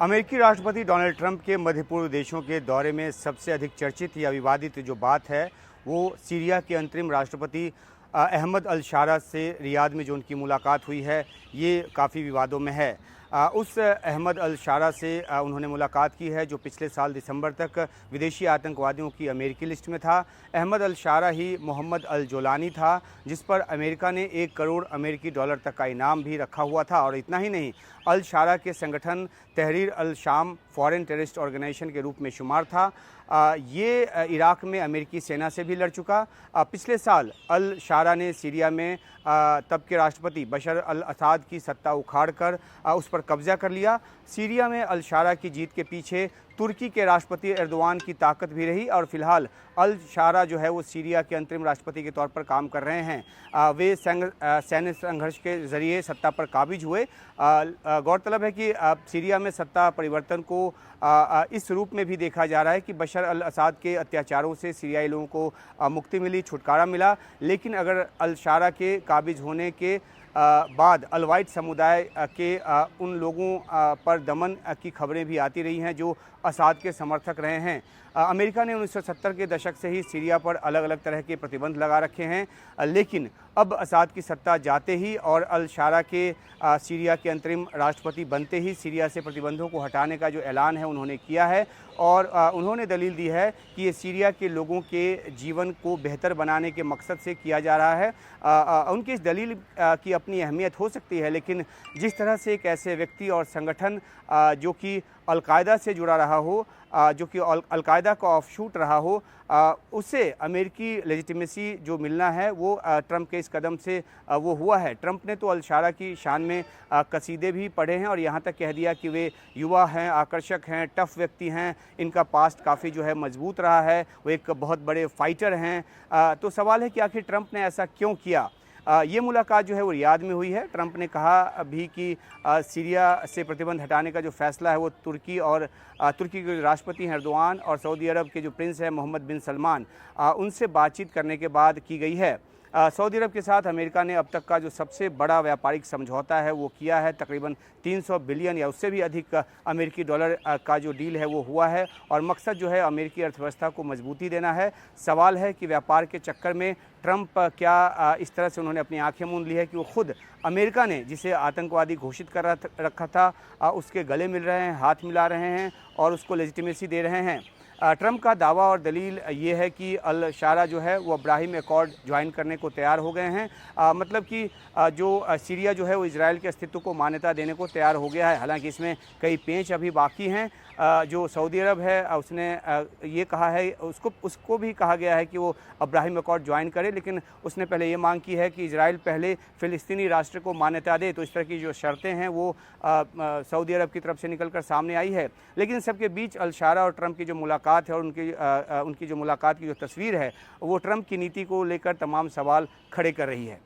अमेरिकी राष्ट्रपति Donald Trump के मध्य पूर्व देशों के दौरे में सबसे अधिक चर्चित या विवादित जो बात है वो सीरिया के अंतरिम राष्ट्रपति अहमद अल शारा से रियाद में जो उनकी मुलाकात हुई है, ये काफ़ी विवादों में है। उस अहमद अल शारा से उन्होंने मुलाकात की है जो पिछले साल दिसंबर तक विदेशी आतंकवादियों की अमेरिकी लिस्ट में था। अहमद अल शारा ही मोहम्मद अल जोलानी था जिस पर अमेरिका ने 1 करोड़ अमेरिकी डॉलर तक का इनाम भी रखा हुआ था। और इतना ही नहीं, अल शारा के संगठन तहरीर अल शाम फॉरेन टेररिस्ट ऑर्गेनाइजेशन के रूप में शुमार था। ये इराक में अमेरिकी सेना से भी लड़ चुका। पिछले साल अल शारा ने सीरिया में तब के राष्ट्रपति बशर अल असाद की सत्ता उखाड़कर उस पर कब्जा कर लिया। सीरिया में अल शारा की जीत के पीछे तुर्की के राष्ट्रपति एर्दोआन की ताकत भी रही और फिलहाल अल शारा जो है वो सीरिया के अंतरिम राष्ट्रपति के तौर पर काम कर रहे हैं। वे सैन्य संघर्ष के ज़रिए सत्ता पर काबिज हुए। गौरतलब है कि सीरिया में सत्ता परिवर्तन को इस रूप में भी देखा जा रहा है कि बशर अल असाद के अत्याचारों से सीरियाई लोगों को मुक्ति मिली, छुटकारा मिला। लेकिन अगर अल शारा के काबिज होने के बाद अलवाइट समुदाय के उन लोगों पर दमन की खबरें भी आती रही हैं जो असाद के समर्थक रहे हैं। अमेरिका ने 1970 के दशक से ही सीरिया पर अलग अलग तरह के प्रतिबंध लगा रखे हैं, लेकिन अब असाद की सत्ता जाते ही और अल शारा के सीरिया के अंतरिम राष्ट्रपति बनते ही सीरिया से प्रतिबंधों को हटाने का जो ऐलान है उन्होंने किया है। और उन्होंने दलील दी है कि ये सीरिया के लोगों के जीवन को बेहतर बनाने के मकसद से किया जा रहा है। उनकी इस दलील की अपनी अहमियत हो सकती है, लेकिन जिस तरह से एक ऐसे व्यक्ति और संगठन जो कि अल-कायदा से जुड़ा रहा हो, जो कि अल-कायदा का ऑफशूट रहा हो, उसे अमेरिकी लेजिटिमेसी जो मिलना है वो ट्रंप के इस कदम से वो हुआ है। ट्रंप ने तो अल शारा की शान में कसीदे भी पढ़े हैं और यहाँ तक कह दिया कि वे युवा हैं, आकर्षक हैं, टफ व्यक्ति हैं, इनका पास्ट काफ़ी जो है मजबूत रहा है, वो एक बहुत बड़े फाइटर हैं। तो सवाल है कि आखिर ट्रंप ने ऐसा क्यों किया। ये मुलाकात जो है वो रियाद में हुई है। ट्रंप ने कहा भी कि सीरिया से प्रतिबंध हटाने का जो फैसला है वो तुर्की के राष्ट्रपति हैं एर्दोआन और सऊदी अरब के जो प्रिंस हैं मोहम्मद बिन सलमान, उनसे बातचीत करने के बाद की गई है। सऊदी अरब के साथ अमेरिका ने अब तक का जो सबसे बड़ा व्यापारिक समझौता है वो किया है। तकरीबन 300 बिलियन या उससे भी अधिक अमेरिकी डॉलर का जो डील है वो हुआ है और मकसद जो है अमेरिकी अर्थव्यवस्था को मजबूती देना है। सवाल है कि व्यापार के चक्कर में ट्रंप क्या इस तरह से उन्होंने अपनी आंखें मूंद ली है कि वो खुद अमेरिका ने जिसे आतंकवादी घोषित कर रखा था उसके गले मिल रहे हैं, हाथ मिला रहे हैं और उसको लेजिटिमेसी दे रहे हैं। ट्रंप का दावा और दलील ये है कि अल शारा जो है वो अब्राहिम एकॉर्ड ज्वाइन करने को तैयार हो गए हैं। मतलब कि जो सीरिया जो है वो इजराइल के अस्तित्व को मान्यता देने को तैयार हो गया है। हालांकि इसमें कई पेंच अभी बाकी हैं। जो सऊदी अरब है उसने ये कहा है, उसको भी कहा गया है कि वो अब्राहिम एकॉर्ड ज्वाइन करे, लेकिन उसने पहले ये मांग की है कि इजराइल पहले फ़िलिस्तीनी राष्ट्र को मान्यता दे। तो इस तरह की जो शर्तें हैं वो सऊदी अरब की तरफ से निकलकर सामने आई है। लेकिन सबके बीच अल शारा और ट्रंप की जो मुलाकात है और उनकी जो मुलाकात की जो तस्वीर है वो ट्रंप की नीति को लेकर तमाम सवाल खड़े कर रही है।